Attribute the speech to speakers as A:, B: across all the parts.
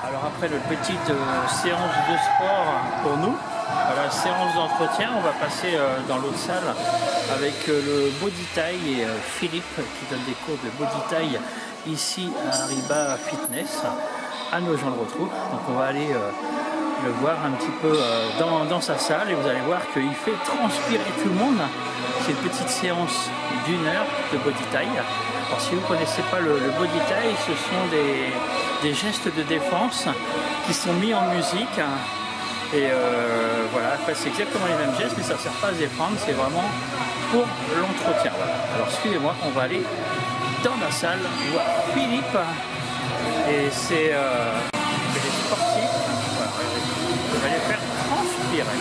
A: Alors après notre petite séance de sport pour nous, la séance d'entretien, on va passer dans l'autre salle avec le body tie et Philippe qui donne des cours de body tie ici à Ariba Fitness, à Nogent-le-Rotrou. Donc on va aller le voir un petit peu dans sa salle et vous allez voir qu'il fait transpirer tout le monde. C'est une petite séance d'1 heure de body tie. Alors si vous ne connaissez pas le body tie, ce sont des gestes de défense qui sont mis en musique. Et voilà, c'est exactement les mêmes gestes, mais ça ne sert pas à se défendre, c'est vraiment pour l'entretien. Voilà. Alors suivez-moi, on va aller dans la salle voir Philippe. Et c'est des sportifs. Voilà, on va les faire transpirer.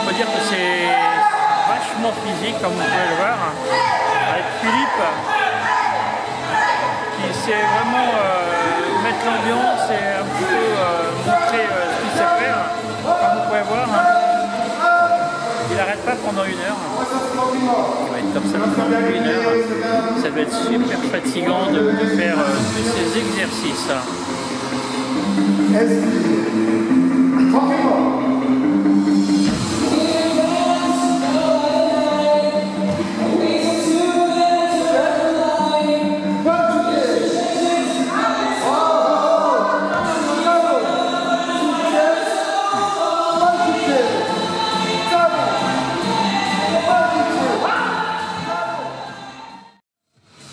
A: Dire que c'est vachement physique comme vous pouvez le voir avec Philippe qui sait vraiment mettre l'ambiance et un petit peu montrer ce qu'il sait faire. Comme vous pouvez voir, il n'arrête pas pendant 1 heure. Il va être comme ça pendant 1 heure. Ça doit être super fatigant de faire tous ces exercices.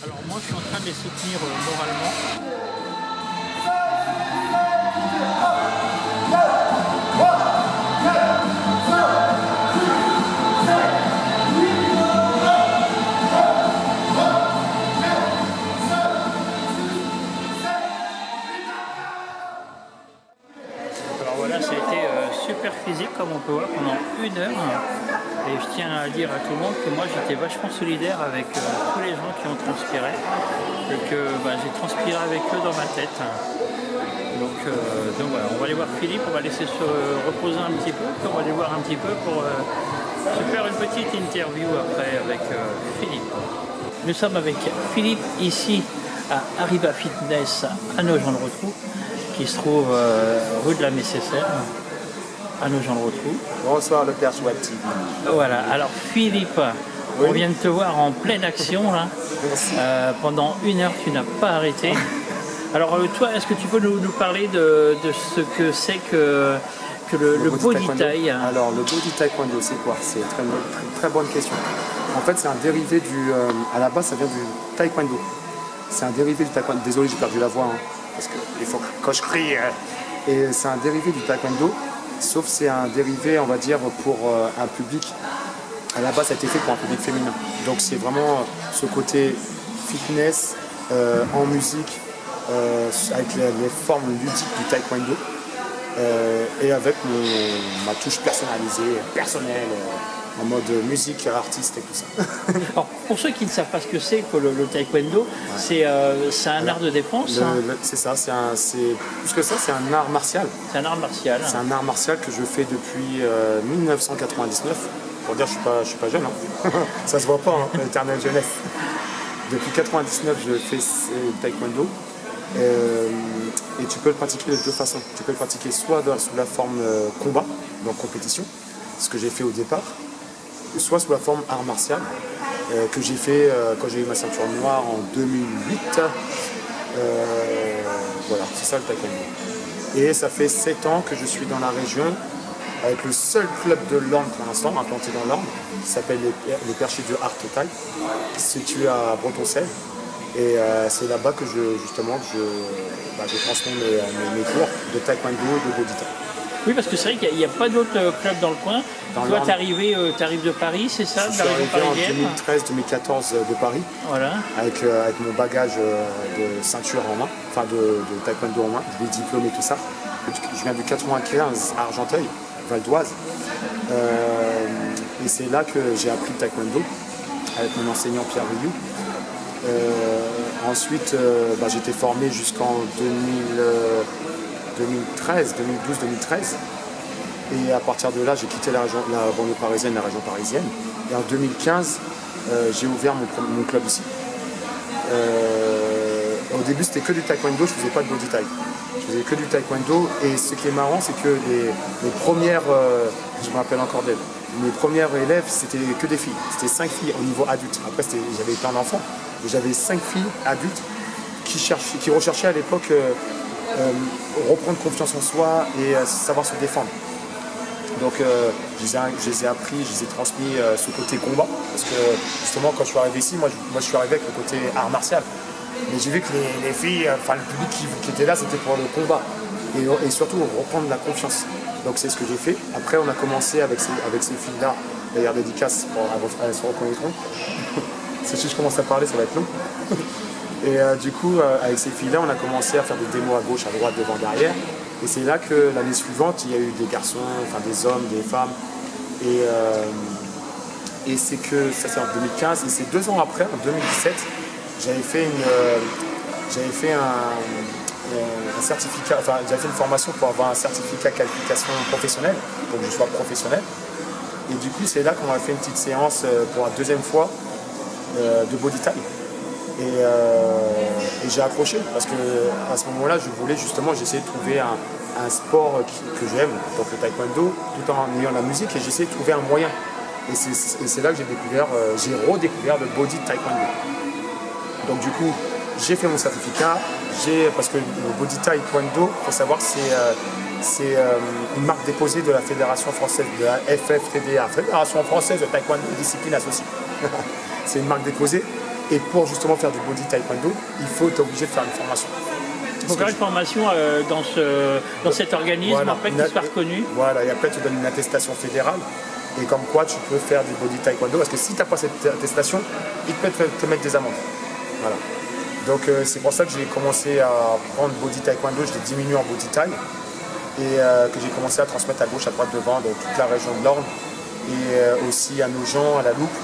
A: Alors moi je suis en train de les soutenir moralement. Alors voilà, ça a été super physique comme on peut voir pendant 1 heure. Et je tiens à dire à tout le monde que moi j'étais vachement solidaire avec tous les gens qui ont transpiré et que j'ai transpiré avec eux dans ma tête. Donc voilà, on va aller voir Philippe, on va laisser se reposer un petit peu, puis on va aller voir un petit peu pour se faire une petite interview après avec Philippe. Nous sommes avec Philippe ici à Ariba Fitness à Nogent-le-Rotrou, qui se trouve rue de la Mécessaire. À Nogent-le-Rotrou.
B: Bonsoir le Père Chouette TV.
A: Voilà, alors Philippe, oui. On vient de te voir en pleine action là. Pendant 1 heure tu n'as pas arrêté. Alors toi, est-ce que tu peux nous parler de ce que c'est que le body tie?
B: Alors le body taekwondo c'est quoi? C'est une très bonne question. En fait c'est un dérivé du... à la base ça vient du taekwondo. C'est un dérivé du taekwondo. Désolé j'ai perdu la voix hein, parce qu'il faut que je crie. Et c'est un dérivé du taekwondo. Sauf c'est un dérivé, on va dire, pour un public. À la base, ça a été fait pour un public féminin. Donc c'est vraiment ce côté fitness en musique, avec les formes ludiques du taekwondo, et avec ma touche personnalisée, personnelle, en mode musique, artiste et tout ça.
A: Alors, pour ceux qui ne savent pas ce que c'est que le taekwondo, ouais. C'est un art de défense.
B: C'est ça, plus que ça, c'est un art martial.
A: C'est un art martial.
B: C'est un art martial que je fais depuis 1999. Pour dire, je suis pas jeune. Hein. Ça se voit pas, hein, l'éternelle jeunesse. Depuis 1999, je fais taekwondo. Et tu peux le pratiquer de 2 façons. Tu peux le pratiquer soit sous la forme combat, donc compétition, ce que j'ai fait au départ, soit sous la forme art martial, que j'ai fait quand j'ai eu ma ceinture noire en 2008. Voilà, c'est ça le taekwondo. Et ça fait 7 ans que je suis dans la région avec le seul club de l'Orne pour l'instant, implanté dans l'Orne, qui s'appelle les Perchés de Art Thaï, qui se situe à Bretonselles. Et c'est là-bas que je transmets mes cours de taekwondo et de body thai.
A: Oui, parce que c'est vrai qu'il n'y a pas d'autres clubs dans le coin. Toi, tu arrives de Paris, c'est ça, de la région parisienne?
B: Je suis arrivé en 2013-2014 de Paris,
A: voilà.
B: avec mon bagage de ceinture en main, enfin de taekwondo en main, des diplômes et tout ça. Je viens du 95 à Argenteuil, Val d'Oise. Et c'est là que j'ai appris le taekwondo, avec mon enseignant Pierre Rioux. Ensuite, j'étais formé jusqu'en 2013. Et à partir de là, j'ai quitté la banlieue parisienne, la région parisienne. Et en 2015, j'ai ouvert mon club ici. Au début, c'était que du taekwondo, je faisais pas de body thai. Je faisais que du taekwondo. Et ce qui est marrant, c'est que les premières, je me rappelle encore d'elles, mes premières élèves, c'était que des filles. C'était 5 filles au niveau adulte. Après, j'avais plein d'enfants. J'avais 5 filles adultes qui recherchaient à l'époque reprendre confiance en soi et savoir se défendre. Donc je les ai appris, je les ai transmis ce côté combat. Parce que justement, quand je suis arrivé ici, moi je suis arrivé avec le côté art martial. Mais j'ai vu que les filles, enfin le public qui était là, c'était pour le combat. Et surtout reprendre la confiance. Donc c'est ce que j'ai fait. Après on a commencé avec ces filles-là, d'ailleurs dédicace, elles se reconnaîtront. Si je commence à parler, ça va être long. Et du coup, avec ces filles-là, on a commencé à faire des démos à gauche, à droite, devant, derrière. Et c'est là que l'année suivante, il y a eu des garçons, enfin des hommes, des femmes. Et c'est que ça c'est en 2015. Et c'est 2 ans après, en 2017, j'avais fait un certificat, enfin j'avais fait une formation pour avoir un certificat qualification professionnelle, pour que je sois professionnel. Et du coup, c'est là qu'on a fait une petite séance pour la 2e fois de body thai. Et j'ai accroché parce que à ce moment-là, j'essayais de trouver un sport que j'aime, donc le taekwondo, tout en ayant la musique, et j'essayais de trouver un moyen. Et c'est là que j'ai redécouvert le body taekwondo. Donc du coup, j'ai fait mon certificat, parce que le body taekwondo, il faut savoir, c'est une marque déposée de la Fédération française, de la FFTDA, Fédération française de taekwondo discipline associée. C'est une marque déposée. Et pour justement faire du body taekwondo, il faut être obligé de faire une formation.
A: Il faut faire une formation dans cet organisme, voilà, après qu'il soit reconnu.
B: Voilà, et après tu donnes une attestation fédérale. Et comme quoi tu peux faire du body taekwondo, parce que si tu n'as pas cette attestation, ils peuvent te mettre des amendes. Voilà. Donc c'est pour ça que j'ai commencé à prendre body taekwondo, je l'ai diminué en body thai. Et que j'ai commencé à transmettre à gauche, à droite, devant, dans toute la région de l'Orne. Et aussi à Nogent, à la Loupe.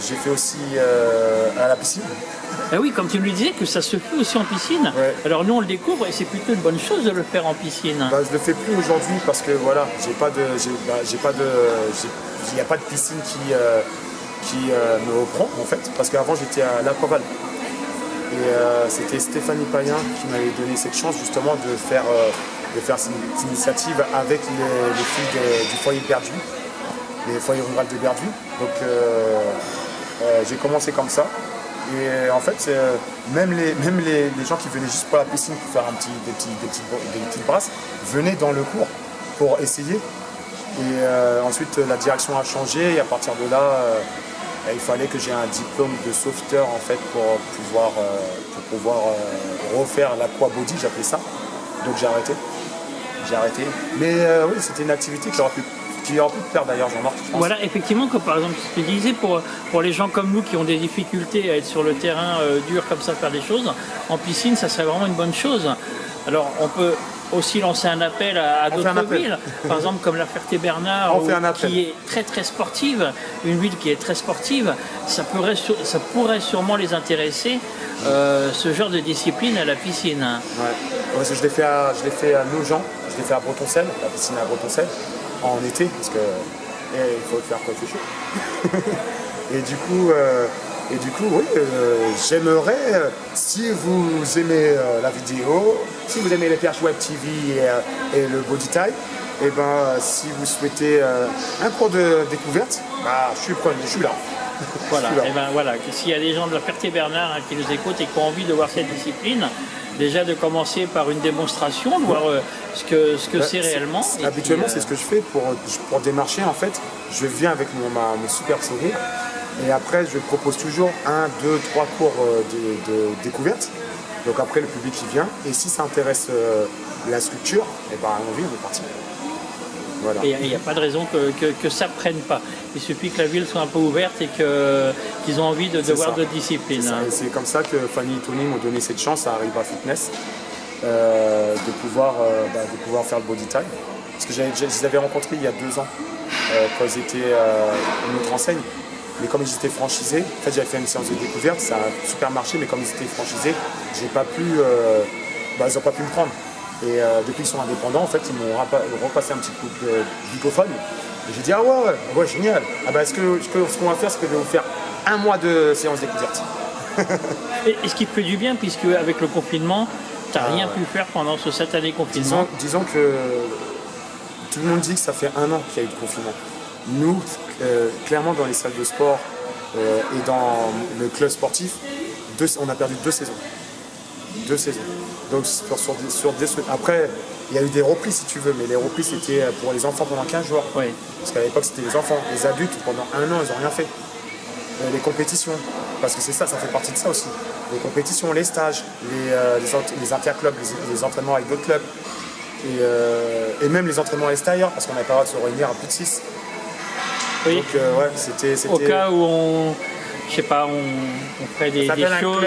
B: J'ai fait aussi à la piscine.
A: Ah oui, comme tu me le disais, que ça se fait aussi en piscine. Ouais. Alors nous on le découvre et c'est plutôt une bonne chose de le faire en piscine.
B: Je le fais plus aujourd'hui parce que voilà, il n'y a pas de piscine qui me reprend en fait. Parce qu'avant j'étais à l'Aquaval. Et c'était Stéphanie Payen qui m'avait donné cette chance justement de faire cette initiative avec les filles du foyer de Berdu, les foyers ruraux de Berdu. Donc j'ai commencé comme ça. Et en fait, même les gens qui venaient juste pour la piscine pour faire des petites brasses, venaient dans le cours pour essayer. Et ensuite, la direction a changé et à partir de là, il fallait que j'ai un diplôme de sauveteur en fait pour pouvoir refaire l'aquabody, j'appelais ça. Donc j'ai arrêté. Mais oui, c'était une activité qui aurait pu faire d'ailleurs, Jean-Marc, je pense.
A: Voilà, effectivement, comme par exemple, je te disais, pour les gens comme nous qui ont des difficultés à être sur le terrain dur comme ça, faire des choses, en piscine, ça serait vraiment une bonne chose. Alors, on peut aussi lancer un appel à d'autres villes, par exemple comme la Ferté-Bernard, qui est très très sportive, une ville qui est très sportive, ça pourrait sûrement les intéresser, ce genre de discipline à la piscine.
B: Ouais, je l'ai fait à Nogent, je l'ai fait à Bretonselles, la piscine à Bretonselles, en été, parce que il faut le faire quand il fait chaud. Et du coup, oui, j'aimerais, si vous aimez la vidéo, si vous aimez les Perches Web TV et le Body Thai, et ben, si vous souhaitez un cours de découverte, je suis là.
A: Voilà, et ben voilà, s'il y a des gens de la Ferté-Bernard qui nous écoutent et qui ont envie de voir cette discipline, déjà de commencer par une démonstration, de voir ce que c'est réellement.
B: Habituellement, c'est ce que je fais pour démarcher. En fait, je viens avec mon super sourire et après, je propose toujours 1, 2, 3 cours de découverte. Donc après, le public qui vient et si ça intéresse la structure, et ben on vient, on est parti. Voilà.
A: Et il n'y a pas de raison que ça ne prenne pas. Il suffit que la ville soit un peu ouverte et qu'ils ont envie de voir d'autres disciplines.
B: C'est comme ça que Fanny et Tony m'ont donné cette chance à Arriva Fitness de pouvoir faire le body time. Parce que je les avais rencontrés il y a 2 ans quand ils étaient une autre enseigne. Mais comme ils étaient franchisés, en fait j'avais fait une séance de découverte, ça a super marché, mais comme ils étaient franchisés, ils n'ont pas pu me prendre. Et depuis qu'ils sont indépendants, en fait, ils m'ont repassé un petit coup de dictaphone. Et j'ai dit, ah ouais, génial. Ah bah, ce qu'on va faire, c'est que je vais vous faire 1 mois de séance découverte.
A: Et ce qui te fait du bien, puisque avec le confinement, tu n'as rien pu faire pendant ce satané confinement.
B: Disons que tout le monde dit que ça fait 1 an qu'il y a eu le confinement. Nous, clairement, dans les salles de sport et dans le club sportif, on a perdu 2 saisons. 2 saisons. Donc sur des semaines. Après, il y a eu des replis si tu veux, mais les replis c'était pour les enfants pendant 15 jours.
A: Oui.
B: Parce qu'à l'époque c'était les enfants. Les adultes pendant 1 an ils n'ont rien fait. Les compétitions, parce que c'est ça fait partie de ça aussi. Les compétitions, les stages, les interclubs, les entraînements avec d'autres clubs. Et même les entraînements extérieurs, parce qu'on n'avait pas le droit de se réunir à plus de 6.
A: Oui.
B: Donc ouais, c'était.
A: Au cas où on ferait des choses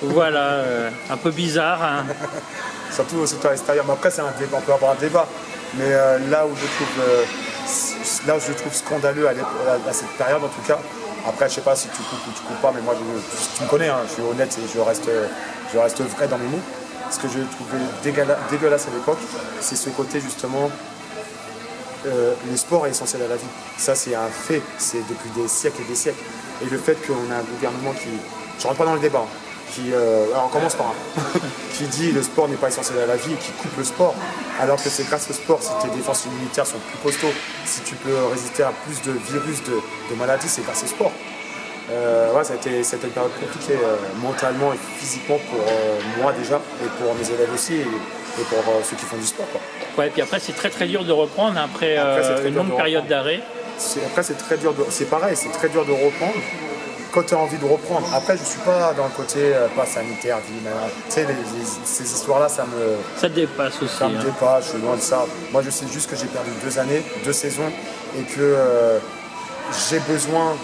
A: voilà, un peu bizarres. Hein.
B: Surtout à l'extérieur. Mais après, on peut avoir un débat. Mais là où je trouve scandaleux à cette période, en tout cas, après, je sais pas si tu coupes ou tu coupes pas, mais moi, tu me connais, hein, je suis honnête et je reste vrai dans mes mots. Ce que je trouvais dégueulasse à l'époque, c'est ce côté justement. Le sport est essentiel à la vie. Ça, c'est un fait. C'est depuis des siècles et des siècles. Et le fait qu'on a un gouvernement qui... Je ne rentre pas dans le débat. Alors, on commence par un. qui dit le sport n'est pas essentiel à la vie et qui coupe le sport. Alors que c'est grâce au sport, si tes défenses immunitaires sont plus costauds, si tu peux résister à plus de virus, de maladies, c'est grâce au sport. Ça a été une période compliquée mentalement et physiquement pour moi déjà, et pour mes élèves aussi, et pour ceux qui font du sport. Quoi.
A: Ouais, et puis après, c'est très très dur de reprendre après une longue période d'arrêt.
B: Après, c'est très dur c'est pareil, c'est très dur de reprendre quand tu as envie de reprendre. Après, je ne suis pas dans le côté pas sanitaire, vie, tu sais, ces histoires-là, ça
A: te dépasse aussi.
B: Ça me dépasse, je suis loin de ça. Moi, je sais juste que j'ai perdu 2 années, 2 saisons, et que j'ai besoin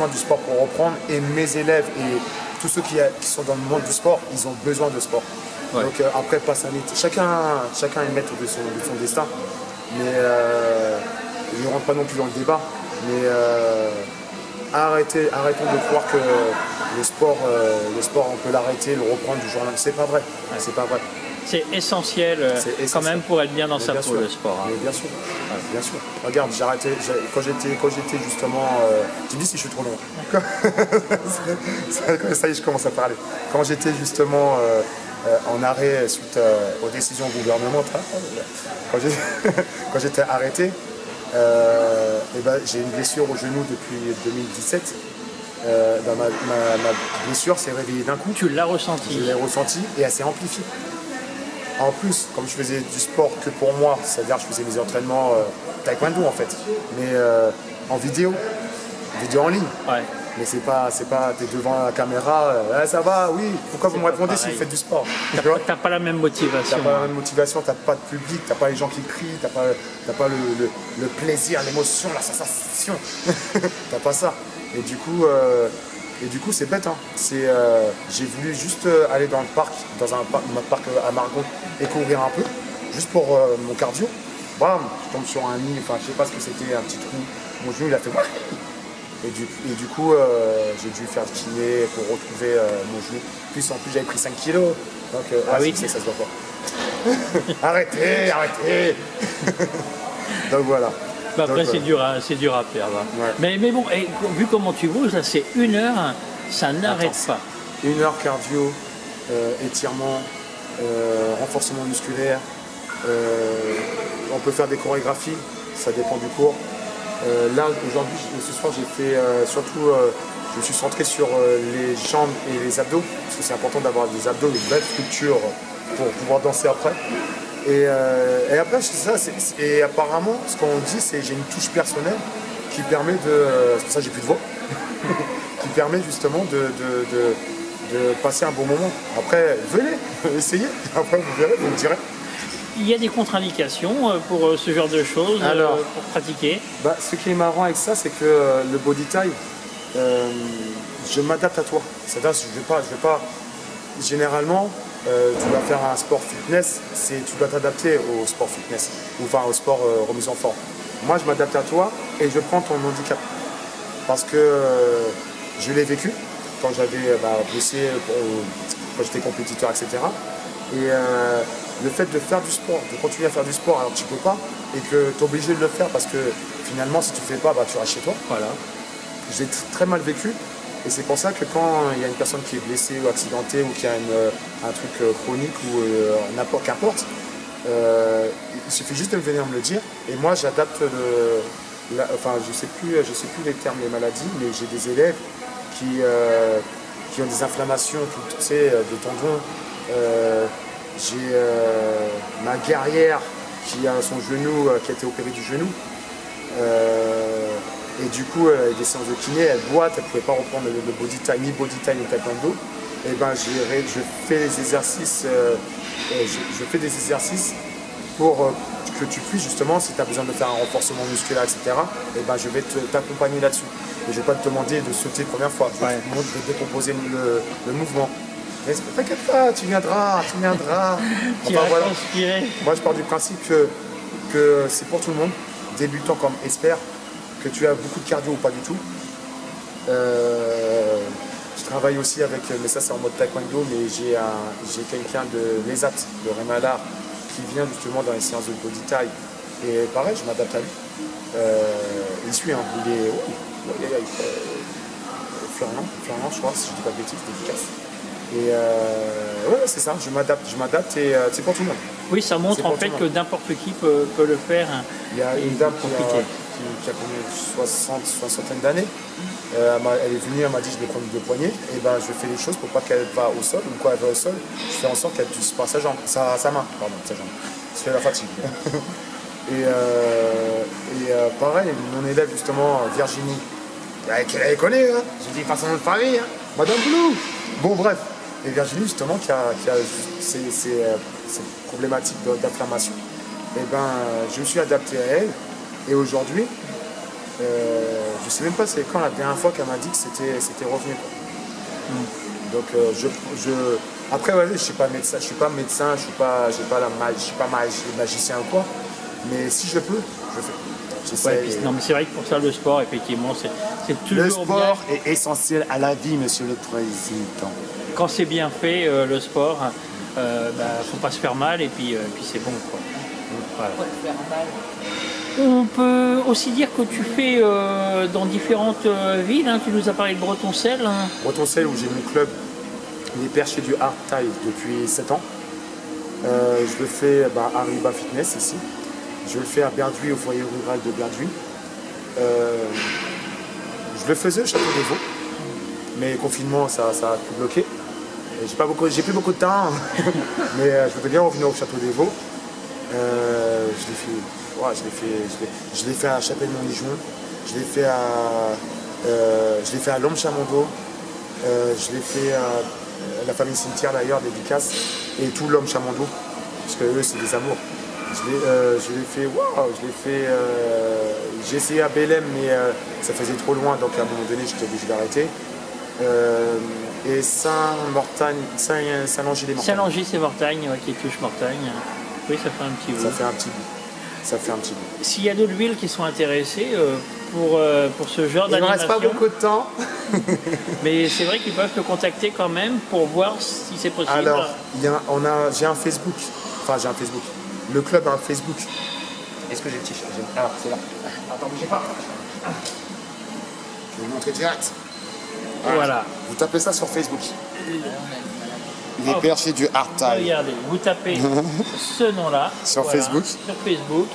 B: du sport pour reprendre. Et mes élèves et tous ceux qui sont dans le monde du sport, ils ont besoin de sport. Ouais. Donc après, pas sanitaire. Chacun est maître de son destin. Mais je ne rentre pas non plus dans le débat. Mais arrêtons de croire que le sport, on peut l'arrêter, le reprendre du jour au lendemain. C'est pas vrai. Ouais. C'est pas vrai.
A: C'est essentiel, quand même pour être bien dans sa peau, le sport. Hein.
B: Mais bien sûr, ouais, bien sûr. Regarde, j'ai arrêté quand j'étais justement. Tu me dis si je suis trop long. Ça y est, je commence à parler. Quand j'étais justement en arrêt suite aux décisions gouvernementales, quand j'étais arrêté, j'ai une blessure au genou depuis 2017. Ma blessure s'est réveillée d'un coup.
A: Tu l'as ressenti.
B: Je l'ai ressenti et elle s'est amplifiée. En plus, comme je faisais du sport que pour moi, c'est-à-dire je faisais mes entraînements taekwondo en fait, mais en vidéo en ligne.
A: Ouais.
B: Mais c'est pas, t'es devant la caméra, ça va, oui, pourquoi vous me répondez si vous faites du sport?
A: T'as pas la même motivation.
B: T'as pas la même motivation, t'as pas de public, t'as pas les gens qui crient, t'as pas le plaisir, l'émotion, la sensation. T'as pas ça. Et du coup, c'est bête. Hein. J'ai voulu juste aller dans le parc, dans un parc à Margon, et courir un peu, juste pour mon cardio. Bam, je tombe sur un nid, enfin je sais pas ce que c'était, un petit trou. Mon genou il a fait. Et du coup, j'ai dû faire le kiné pour retrouver mon genou. En plus, j'avais pris 5 kilos. Donc, oui, ça se voit pas. Arrêtez. Donc voilà.
A: Après, c'est dur à perdre. Ouais. Mais bon, vu comment tu bouges, là, c'est 1 heure, ça n'arrête pas.
B: 1 heure cardio, étirement, renforcement musculaire. On peut faire des chorégraphies, ça dépend du cours. Là, aujourd'hui, ce soir, j'ai fait surtout, je me suis centré sur les jambes et les abdos, parce que c'est important d'avoir des abdos, une belle structure pour pouvoir danser après. Et après, c'est ça, et apparemment, ce qu'on dit, c'est que j'ai une touche personnelle qui permet de, c'est pour ça que j'ai plus de voix, qui permet justement de passer un bon moment. Après, venez, essayez, après vous verrez, vous me direz.
A: Il y a des contre-indications pour ce genre de choses. Alors, pour pratiquer.
B: Ce qui est marrant avec ça, c'est que le body tie, je m'adapte à toi. C'est-à-dire, je vais pas. Généralement, tu vas faire un sport fitness, tu dois t'adapter au sport fitness, ou enfin au sport remise en forme. Moi, je m'adapte à toi et je prends ton handicap. Parce que je l'ai vécu quand j'avais bossé, quand j'étais compétiteur, etc. Et le fait de faire du sport, de continuer à faire du sport alors que tu peux pas, et que tu es obligé de le faire parce que finalement, si tu fais pas, tu restes chez toi. Voilà. J'ai très mal vécu. Et c'est pour ça que quand il y a une personne qui est blessée ou accidentée ou qui a un truc chronique ou qu'importe, il suffit juste de venir me le dire. Et moi, j'adapte je sais plus les termes des maladies, mais j'ai des élèves qui ont des inflammations, de tendons. J'ai ma guerrière qui a son genou, qui a été opérée du genou. Et du coup, des séances de kiné, elle boite, elle ne pouvait pas reprendre le body tie, ni body tie ni taekwondo. Et je fais des exercices, pour que tu puisses justement, si tu as besoin de faire un renforcement musculaire, etc. Et je vais t'accompagner là-dessus. Et je ne vais pas te demander de sauter la première fois. Je vais te décomposer le mouvement. Mais t'inquiète pas, tu viendras.
A: Tu vas transpirer.
B: Moi, je pars du principe que c'est pour tout le monde, débutant comme expert, que tu as beaucoup de cardio ou pas du tout. Je travaille aussi avec, mais ça c'est en mode taekwondo, mais j'ai quelqu'un de l'ESAT, de Rémalard, qui vient justement dans les séances de body tie. Et pareil, je m'adapte à lui. Il suit, hein. Il est Florian, je crois, si je dis pas de bêtises, dédicace. Et c'est ça, je m'adapte et c'est pour tout le monde.
A: Oui, ça montre en fait que n'importe qui peut le faire.
B: Il y a une dame qui a connu soixantaine d'années. Elle est venue, elle m'a dit je vais prendre deux poignées. Et je fais les choses pour pas qu'elle va au sol. Ou quand elle va au sol, je fais en sorte qu'elle ne touche pas sa jambe, sa main, pardon, sa jambe. Je fais la fatigue. et pareil, mon élève justement, Virginie, qu'elle connaît, hein. J'ai dit pas son nom de famille, hein. Madame Blue. Bon bref. Et Virginie justement qui a ces problématiques d'inflammation. Et je me suis adapté à elle. Et aujourd'hui, je sais même pas c'est quand la dernière fois qu'elle m'a dit que c'était revenu. Donc après je suis pas médecin, je suis pas magicien ou quoi. Mais si je peux, je fais.
A: Non mais c'est vrai que pour ça le sport effectivement c'est toujours
B: le sport bien. Est essentiel à la vie, monsieur le président.
A: Quand c'est bien fait le sport, faut pas se faire mal et puis c'est bon quoi. Voilà. On peut aussi dire que tu fais dans différentes villes, hein. Tu nous as parlé de Bretoncelle. Hein.
B: Bretoncelle où j'ai mon club, il est perché du hard tie depuis 7 ans. Je le fais à Arriba Fitness ici. Je le fais à Berduy, au foyer rural de Berduy. Je le faisais au Château des Vaux, mais confinement ça a tout bloqué. J'ai plus beaucoup de temps, mais je voudrais bien revenir au Château des Vaux. Je l'ai fait à Chapelle-Montligeon, je l'ai fait à Lhomme-Chamondeau, je l'ai fait à la famille Cimetière d'ailleurs, dédicace, et tout Lhomme-Chamondeau, parce que eux c'est des amours. J'ai essayé à Bélem, mais ça faisait trop loin, donc à un moment donné j'étais obligé d'arrêter. Et Saint-Langy-les-Mortagnes.
A: Saint-Langy-c'est-Mortagne, qui touche Mortagne. Oui, ça fait un petit bout.
B: Ça fait un petit bout.
A: S'il y a d'autres villes qui sont intéressées pour ce genre d'animation...
B: Il ne reste pas beaucoup de temps.
A: Mais c'est vrai qu'ils peuvent te contacter quand même pour voir si c'est possible.
B: Alors, j'ai un Facebook. Enfin, j'ai un Facebook. Le club a un Facebook. Est-ce que j'ai le t-shirt? Alors, c'est là. Attends, bougez pas. Je vais vous montrer direct.
A: Voilà.
B: Vous tapez ça sur Facebook. Il est perché du hard tie.
A: Regardez, vous tapez ce nom-là
B: sur Facebook.
A: Sur Facebook.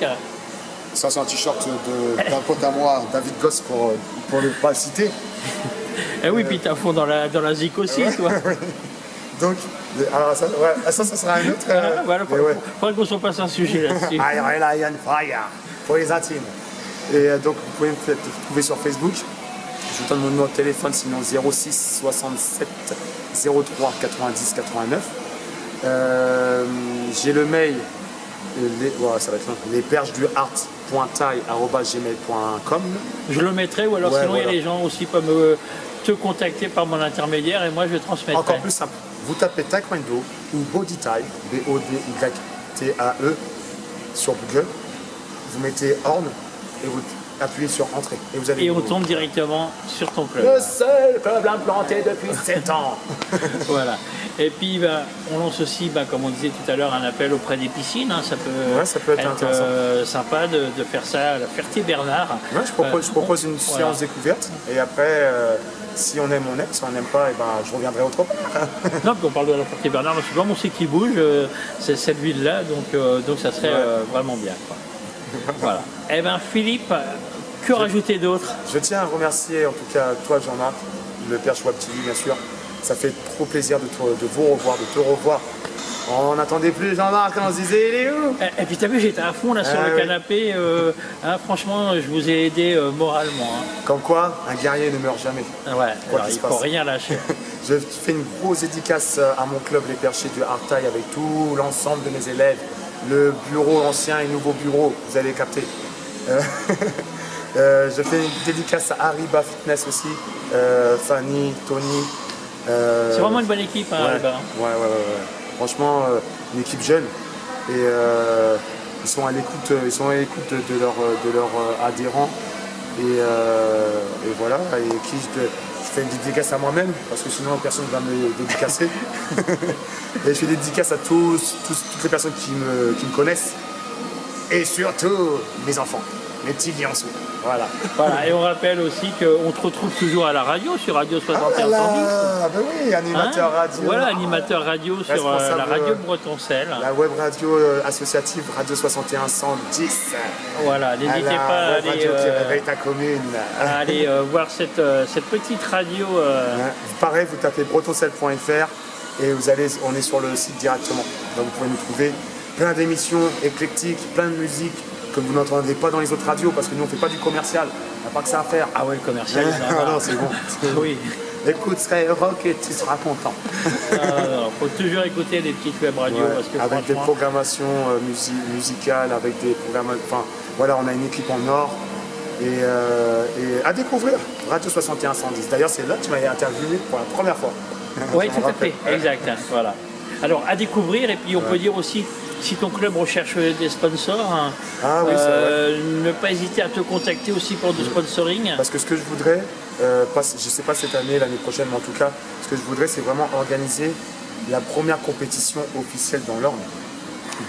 B: Ça, c'est un t-shirt d'un pote à moi, David Goss, pour ne pas le citer.
A: Eh oui, puis t'es à fond dans la zik aussi, toi.
B: Donc, alors ça sera un autre.
A: Voilà, faudrait qu'on se passe un sujet là-dessus.
B: Lion Fire, pour les intimes. Et donc, vous pouvez me trouver sur Facebook. Je vous donne mon numéro de téléphone, sinon 06 67 03 90 89. J'ai le mail, ça va être long, lesperchesduart.taille@gmail.com.
A: Je le mettrai, ou alors
B: Ouais,
A: sinon
B: voilà.
A: les gens aussi peuvent te contacter par mon intermédiaire et moi je transmettrai.
B: Encore plus simple, vous tapez Taekwondo ou Body Thai, BODYTAE, sur Google, vous mettez Horn et vous appuyez sur Entrée. Et, vous allez
A: Et on tombe directement sur ton club.
B: Le seul club implanté depuis 7 ans.
A: Voilà. Et puis on lance aussi, comme on disait tout à l'heure, un appel auprès des piscines. Hein. Ça peut être sympa de faire ça à la Ferté-Bernard.
B: Ouais, je propose une séance découverte et après, si on aime, on aime. Si on n'aime pas, je reviendrai autre part.
A: Non, puis on parle de la Ferté-Bernard, c'est vraiment c'est qui bouge, c'est cette ville-là, donc ça serait vraiment bien, quoi. Voilà. Eh bien, Philippe, que rajouter d'autre?
B: Je tiens à remercier en tout cas toi, Jean-Marc, le Perche Web TV, bien sûr. Ça fait trop plaisir de vous revoir, de te revoir. On n'attendait plus Jean-Marc, on se disait il est où?
A: Et puis t'as vu, j'étais à fond là sur le canapé. Franchement, je vous ai aidé moralement. Hein.
B: Comme quoi, un guerrier ne meurt jamais.
A: Ouais, alors, il ne faut rien lâcher.
B: Je fais une grosse dédicace à mon club Les Perchés du Artail avec tout l'ensemble de mes élèves. Le bureau, l'ancien et nouveau bureau, vous allez capter. Je fais une dédicace à Ariba Fitness aussi, Fanny, Tony.
A: C'est vraiment une bonne équipe, hein, Ariba.
B: Ouais. Franchement, une équipe jeune. Et ils sont à l'écoute de leurs adhérents. Et voilà. Et qui je fais une dédicace à moi-même, parce que sinon personne ne va me dédicacer. Et je fais des dédicaces à toutes les personnes qui me connaissent. Et surtout mes enfants, mes petits lionceaux. Voilà.
A: Et on rappelle aussi qu'on te retrouve toujours à la radio, sur Radio 61 110.
B: Ah ben oui, animateur radio.
A: Voilà, animateur radio sur la radio Breton-Celle.
B: La web radio associative Radio 61 110.
A: Voilà, n'hésitez pas à aller,
B: radio qui réveille ta commune.
A: À aller voir cette petite radio.
B: Pareil, vous tapez bretoncelle.fr et on est sur le site directement. Donc vous pouvez nous trouver plein d'émissions éclectiques, plein de musique que vous n'entendez pas dans les autres radios parce que nous on fait pas du commercial, on n'a pas que ça à faire.
A: Ah ouais, le commercial.
B: Non, c'est bon.
A: Oui.
B: Écoute Sky Rock et tu seras content.
A: Il faut toujours écouter les petites web radios. Parce que
B: avec des programmations musicales, avec des programmes. Enfin, voilà, on a une équipe en or. Et à découvrir Radio 61 110. D'ailleurs, c'est là que tu m'as interviewé pour la première fois.
A: Oui, tout à fait, exact. Voilà. Alors, à découvrir, et puis on peut dire aussi, si ton club recherche des sponsors, ne pas hésiter à te contacter aussi pour du sponsoring.
B: Parce que ce que je voudrais, je ne sais pas cette année, l'année prochaine, mais en tout cas, ce que je voudrais, c'est vraiment organiser la première compétition officielle dans l'Orne,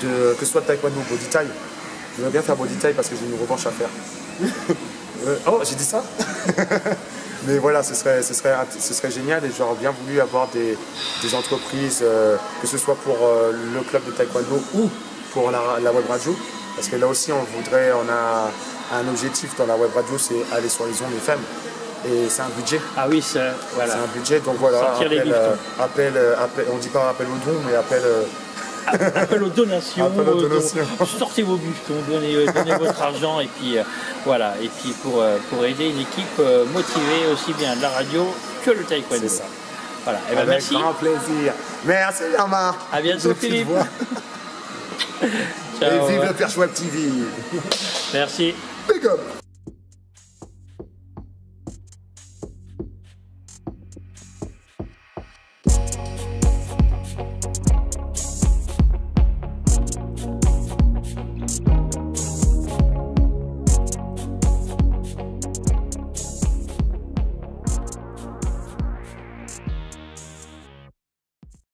B: que ce soit taekwondo ou body thai. Je voudrais bien faire body thai parce que j'ai une revanche à faire. Oh, j'ai dit ça. Mais voilà, ce serait génial et j'aurais bien voulu avoir des entreprises, que ce soit pour le club de taekwondo ou pour la web radio. Parce que là aussi, on a un objectif dans la web radio, c'est aller sur les ondes FM. Et c'est un budget.
A: Ah oui, voilà.
B: C'est un budget, donc voilà.
A: Appel,
B: on ne dit pas appel au don, mais
A: appel aux donations. Sortez vos bufetons, donnez votre argent et puis voilà. Et puis pour aider une équipe motivée aussi bien de la radio que le taekwondo.
B: C'est ça.
A: Voilà. Et
B: avec
A: merci.
B: grand plaisir. Merci Jean-Marc.
A: À bientôt Philippe.
B: Ciao. Et vive le Perche Web TV.
A: Merci.
B: Big up.